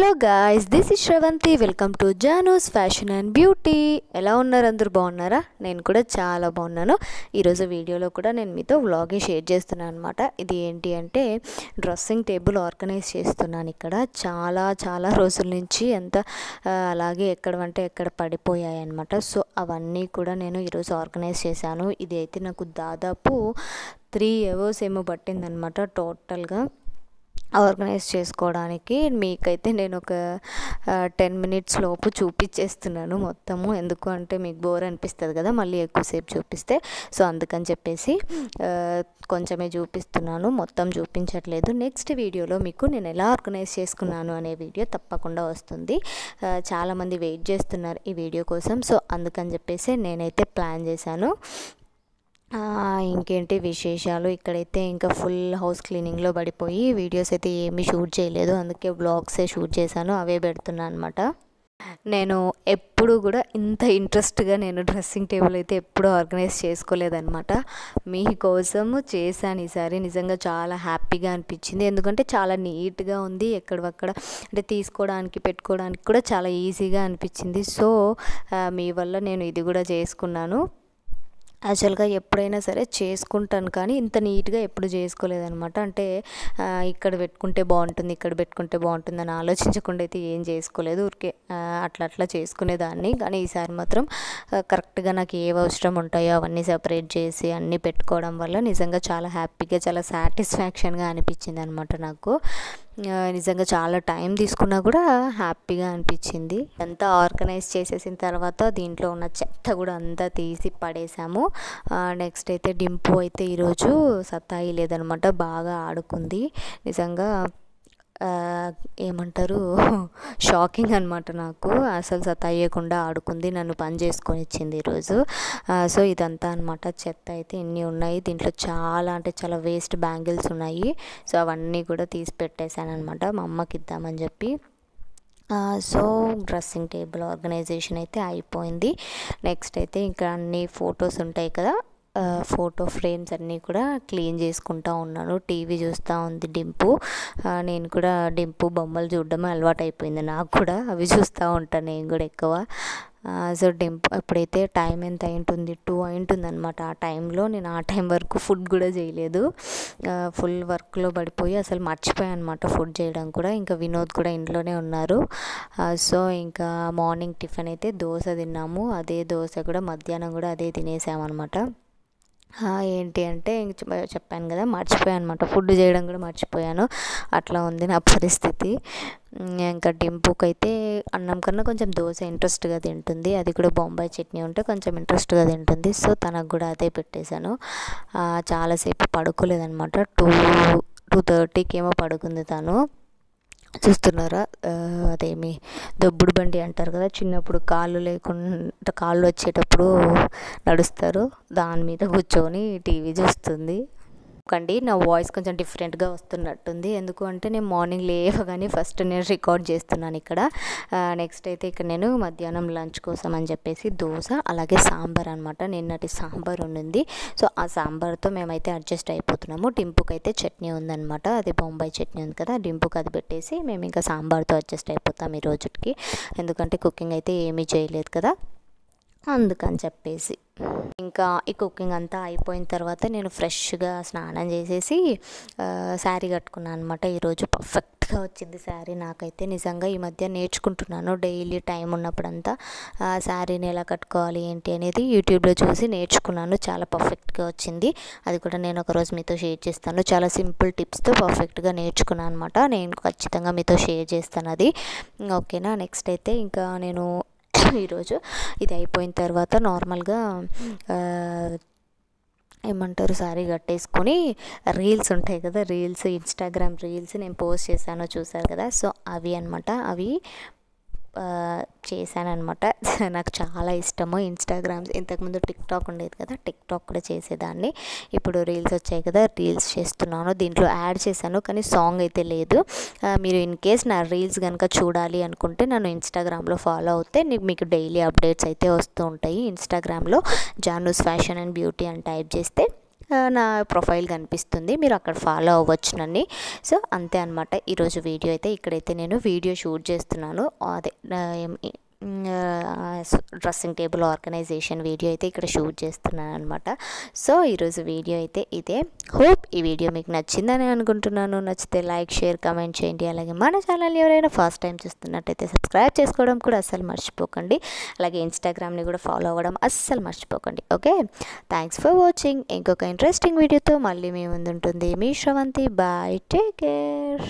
Hello guys, this is Sravanthi. Welcome to Janu's fashion and beauty. ఎలా ఉన్నారు? అందరూ బాగున్నారా? నేను కూడా చాలా బాగున్నాను. ఈరోజు వీడియోలో కూడా నేను మీతో వ్లాగే షేర్ చేస్తున్నాను అనమాట. ఇది ఏంటి అంటే డ్రెస్సింగ్ టేబుల్ ఆర్గనైజ్ చేస్తున్నాను. ఇక్కడ చాలా రోజుల నుంచి అలాగే ఎక్కడ పడిపోయాయి అనమాట. సో అవన్నీ కూడా నేను ఈరోజు ఆర్గనైజ్ చేశాను. ఇది అయితే నాకు దాదాపు 3 అవర్స్ ఏమో పట్టిందనమాట టోటల్గా ఆర్గనైజ్ చేసుకోవడానికి. మీకైతే నేను ఒక 10 మినిట్స్ లోపు చూపించేస్తున్నాను మొత్తము. ఎందుకు అంటే మీకు బోర్ అనిపిస్తుంది కదా మళ్ళీ ఎక్కువసేపు చూపిస్తే. సో అందుకని చెప్పేసి కొంచెమే చూపిస్తున్నాను, మొత్తం చూపించట్లేదు. నెక్స్ట్ వీడియోలో మీకు నేను ఎలా ఆర్గనైజ్ చేసుకున్నాను అనే వీడియో తప్పకుండా వస్తుంది. చాలామంది వెయిట్ చేస్తున్నారు ఈ వీడియో కోసం. సో అందుకని చెప్పేసి నేనైతే ప్లాన్ చేశాను. ఇంకేంటి విశేషాలు? ఇక్కడైతే ఇంకా ఫుల్ హౌస్ క్లీనింగ్లో పడిపోయి వీడియోస్ అయితే ఏమీ షూట్ చేయలేదు. అందుకే వ్లాగ్సే షూట్ చేశాను, అవే పెడుతున్నాను అనమాట. నేను ఎప్పుడు కూడా ఇంత ఇంట్రెస్ట్గా నేను డ్రెస్సింగ్ టేబుల్ అయితే ఎప్పుడూ ఆర్గనైజ్ చేసుకోలేదన్నమాట. మీకోసము చేశాను ఈసారి. నిజంగా చాలా హ్యాపీగా అనిపించింది. ఎందుకంటే చాలా నీట్గా ఉంది. ఎక్కడక్కడ అంటే తీసుకోవడానికి పెట్టుకోవడానికి కూడా చాలా ఈజీగా అనిపించింది. సో మీ వల్ల నేను ఇది కూడా చేసుకున్నాను. యాక్చువల్గా ఎప్పుడైనా సరే చేసుకుంటాను, కానీ ఇంత నీట్గా ఎప్పుడు చేసుకోలేదనమాట. అంటే ఇక్కడ పెట్టుకుంటే బాగుంటుంది, ఇక్కడ పెట్టుకుంటే బాగుంటుంది అని ఆలోచించకుండా అయితే ఏం చేసుకోలేదు. ఊరికే అట్లా చేసుకునేదాన్ని. కానీ ఈసారి మాత్రం కరెక్ట్గా నాకు ఏవి అవసరం ఉంటాయో అవన్నీ సెపరేట్ చేసి అన్నీ పెట్టుకోవడం వల్ల నిజంగా చాలా హ్యాపీగా, చాలా సాటిస్ఫాక్షన్గా అనిపించింది అనమాట నాకు. నిజంగా చాలా టైం తీసుకున్నా కూడా హ్యాపీగా అనిపించింది. అంతా ఆర్గనైజ్ చేసేసిన తర్వాత దీంట్లో ఉన్న చెత్త కూడా అంతా తీసి పడేసాము. నెక్స్ట్ అయితే డింపు అయితే ఈరోజు సతాయి లేదనమాట, బాగా ఆడుకుంది. నిజంగా ఏమంటారు, షాకింగ్ అనమాట నాకు. అసలు సతాయకుండా ఆడుకుంది, నన్ను పని చేసుకొని ఇచ్చింది ఈరోజు. సో ఇదంతా అనమాట. చెత్త అయితే ఇన్ని ఉన్నాయి. దీంట్లో చాలా వేస్ట్ బ్యాంగిల్స్ ఉన్నాయి. సో అవన్నీ కూడా తీసి పెట్టేశాను అనమాట మా అమ్మకి ఇద్దామని చెప్పి. సో డ్రెస్సింగ్ టేబుల్ ఆర్గనైజేషన్ అయితే అయిపోయింది. నెక్స్ట్ అయితే ఇంకా అన్ని ఫొటోస్ ఉంటాయి కదా, ఫోటో ఫ్రేమ్స్ అన్నీ కూడా క్లీన్ చేసుకుంటూ ఉన్నాను. టీవీ చూస్తూ ఉంది డింపు. నేను కూడా డింపు బొమ్మలు చూడడమే అలవాటు అయిపోయింది నాకు కూడా. అవి చూస్తూ ఉంటాను నేను కూడా ఎక్కువ. సో డింపు ఎప్పుడైతే టైం ఎంత అయింటుంది, 2 అయింటుంది అనమాట. ఆ టైంలో నేను ఆ టైం వరకు ఫుడ్ కూడా చేయలేదు. ఫుల్ వర్క్లో పడిపోయి అసలు మర్చిపోయాను అనమాట ఫుడ్ చేయడం కూడా. ఇంకా వినోద్ కూడా ఇంట్లోనే ఉన్నారు. సో ఇంకా మార్నింగ్ టిఫిన్ అయితే దోశ తిన్నాము. అదే దోశ కూడా మధ్యాహ్నం కూడా అదే తినేసామన్నమాట. ఏంటి అంటే చెప్పాను కదా, మర్చిపోయాను అనమాట, ఫుడ్ చేయడం కూడా మర్చిపోయాను. అట్లా ఉంది నా పరిస్థితి. ఇంకా డింపుకి అయితే అన్నం కన్నా కొంచెం దోశ ఇంట్రెస్ట్గా తింటుంది. అది కూడా బొంబాయి చట్నీ ఉంటే కొంచెం ఇంట్రెస్ట్గా తింటుంది. సో తనకు కూడా అదే పెట్టేశాను. చాలాసేపు పడుకోలేదనమాట. 2:30కి ఏమో పడుకుంది తను. చూస్తున్నారా, అదేమి దొబ్బుడు బండి అంటారు కదా, చిన్నప్పుడు కాళ్ళు వచ్చేటప్పుడు నడుస్తారు, దాని మీద కూర్చొని టీవీ చూస్తుంది. కండి నా వాయిస్ కొంచెం డిఫరెంట్గా వస్తున్నట్టుంది. ఎందుకు అంటే నేను మార్నింగ్ లేవగానే ఫస్ట్ నేను రికార్డ్ చేస్తున్నాను ఇక్కడ. నెక్స్ట్ అయితే ఇక్కడ నేను మధ్యాహ్నం లంచ్ కోసం అని చెప్పేసి దోశ అలాగే సాంబార్ అనమాట. నిన్నటి సాంబార్ ఉండింది. సో ఆ సాంబార్తో మేమైతే అడ్జస్ట్ అయిపోతున్నాము. డింపుకి అయితే చట్నీ ఉందన్నమాట, అది బొంబాయి చట్నీ ఉంది కదా, డింపుకి అది పెట్టేసి మేము ఇంకా సాంబార్తో అడ్జస్ట్ అయిపోతాం ఈ రోజుకి. ఎందుకంటే కుకింగ్ అయితే ఏమీ చేయలేదు కదా, అందుకని చెప్పేసి. ఇంకా ఈ కుకింగ్ అంతా అయిపోయిన తర్వాత నేను ఫ్రెష్గా స్నానం చేసేసి శారీ కట్టుకున్నాను అనమాట. ఈరోజు పర్ఫెక్ట్గా వచ్చింది శారీ నాకైతే. నిజంగా ఈ మధ్య నేర్చుకుంటున్నాను, డైలీ టైం ఉన్నప్పుడంతా శారీని ఎలా కట్టుకోవాలి ఏంటి అనేది యూట్యూబ్లో చూసి నేర్చుకున్నాను. చాలా పర్ఫెక్ట్గా వచ్చింది. అది కూడా నేను ఒకరోజు మీతో షేర్ చేస్తాను. చాలా సింపుల్ టిప్స్తో పర్ఫెక్ట్గా నేర్చుకున్నాను అనమాట. నేను ఖచ్చితంగా మీతో షేర్ చేస్తాను అది, ఓకేనా. నెక్స్ట్ అయితే ఇంకా నేను ఈరోజు ఇది అయిపోయిన తర్వాత నార్మల్గా ఏమంటారు, శారీ కట్టేసుకొని రీల్స్ ఉంటాయి కదా, రీల్స్, ఇన్స్టాగ్రామ్ రీల్స్ నేను పోస్ట్ చేశాను చూసారు కదా. సో అవి అనమాట, అవి చేశానమాట. నాకు చాలా ఇష్టము ఇన్స్టాగ్రామ్. ఇంతకుముందు టిక్టాక్ ఉండేది కదా, టిక్టాక్ కూడా చేసేదాన్ని. ఇప్పుడు రీల్స్ వచ్చాయి కదా, రీల్స్ చేస్తున్నాను. దీంట్లో యాడ్ చేశాను కానీ సాంగ్ అయితే లేదు. మీరు ఇన్ కేస్ నా రీల్స్ కనుక చూడాలి అనుకుంటే నన్ను ఇన్స్టాగ్రామ్లో ఫాలో అవుతే మీకు డైలీ అప్డేట్స్ అయితే వస్తూ ఉంటాయి. ఇన్స్టాగ్రామ్లో జానూస్ ఫ్యాషన్ అండ్ బ్యూటీ అని టైప్ చేస్తే నా ప్రొఫైల్ కనిపిస్తుంది, మీరు అక్కడ ఫాలో అవ్వచ్చు నన్ను. సో అంతే అనమాట ఈరోజు వీడియో అయితే. ఇక్కడైతే నేను వీడియో షూట్ చేస్తున్నాను, అదే డ్రెస్సింగ్ టేబుల్ ఆర్గనైజేషన్ వీడియో అయితే ఇక్కడ షూట్ చేస్తున్నాను అనమాట. సో ఈరోజు వీడియో అయితే ఇదే. హోప్ ఈ వీడియో మీకు నచ్చిందని అనుకుంటున్నాను. నచ్చితే లైక్, షేర్, కామెంట్ చేయండి. అలాగే మన ఛానల్ ఎవరైనా ఫస్ట్ టైం చూస్తున్నట్టయితే సబ్స్క్రైబ్ చేసుకోవడం కూడా అస్సలు మర్చిపోకండి. అలాగే ఇన్స్టాగ్రామ్ని కూడా ఫాలో అవ్వడం అస్సలు మర్చిపోకండి. Okay, thanks for watching. ఇంకొక ఇంట్రెస్టింగ్ వీడియోతో మళ్ళీ మీ ముందు ఉంటుంది మీ శ్రవంతి. Bye, take care.